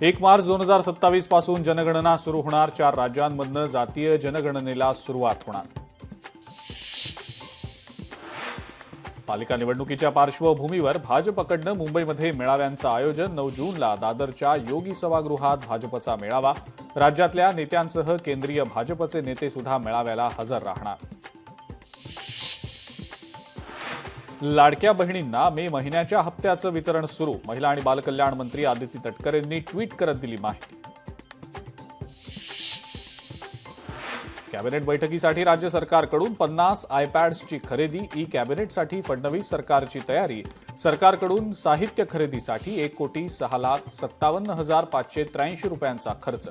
1 मार्च 2027 पासून जनगणना सुरू होणार. 4 राज्यांमधनं जातीय जनगणनेला सुरुवात होणार. पालिका निवडणुकीच्या पार्श्वभूमीवर भाजपकडनं मुंबईमध्ये मेळाव्यांचं आयोजन. 9 जूनला दादरच्या योगी सभागृहात भाजपचा मेळावा. राज्यातल्या नेत्यांसह केंद्रीय भाजपचे नेते सुद्धा मेळाव्याला हजर राहणार. लाडक्या बहिणींना मे महिन्याच्या हप्त्याचं वितरण सुरू. महिला आणि बालकल्याण मंत्री आदिती तटकरे यांनी ट्विट करत दिली माहिती. कॅबिनेट बैठकीसाठी राज्य सरकारकडून 50 आयपॅड्सची खरेदी. ई कॅबिनेटसाठी फडणवीस सरकारची तयारी. सरकारकडून साहित्य खरेदीसाठी 1,06,57,583 रुपयांचा खर्च.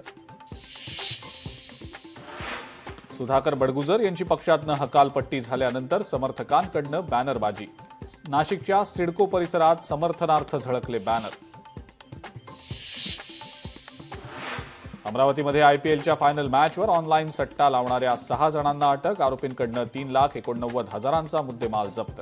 सुधाकर बडगुजर यांची पक्षातनं हकालपट्टी झाल्यानंतर समर्थकांकडनं बॅनरबाजी. नाशिकच्या सिडको परिसरात समर्थनार्थ झळकले बॅनर. अमरावतीमध्ये आयपीएलच्या फायनल मॅचवर ऑनलाईन सट्टा लावणाऱ्या 6 जणांना अटक. आरोपींकडनं 3,89,000चा मुद्देमाल जप्त.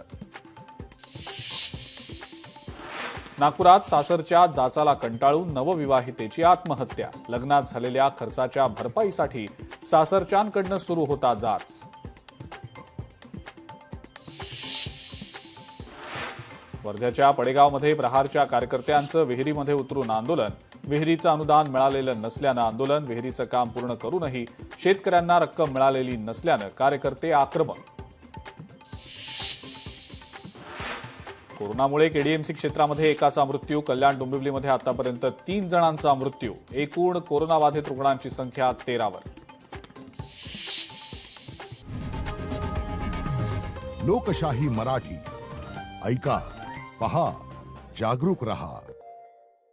नागपुरात सासरच्या जाचाला कंटाळून नवविवाहितेची आत्महत्या. लग्नात झालेल्या खर्चाच्या भरपाईसाठी सासरच्यांकडनं सुरू होता जाच. वर्ध्याच्या पडेगावमध्ये प्रहारच्या कार्यकर्त्यांचं विहिरीमध्ये उतरून आंदोलन. विहिरीचं अनुदान मिळालेलं नसल्यानं आंदोलन. विहिरीचं काम पूर्ण करूनही शेतकऱ्यांना रक्कम मिळालेली नसल्यानं कार्यकर्ते आक्रमक. कोरोनामुळे केडीएमसी क्षेत्रामध्ये एकाचा मृत्यू. कल्याण डोंबिवलीमध्ये आतापर्यंत 3 जणांचा मृत्यू. एकूण कोरोनाबाधित रुग्णांची संख्या 13 वर. लोकशाही मराठी ऐका, पहा, जागरूक रहा.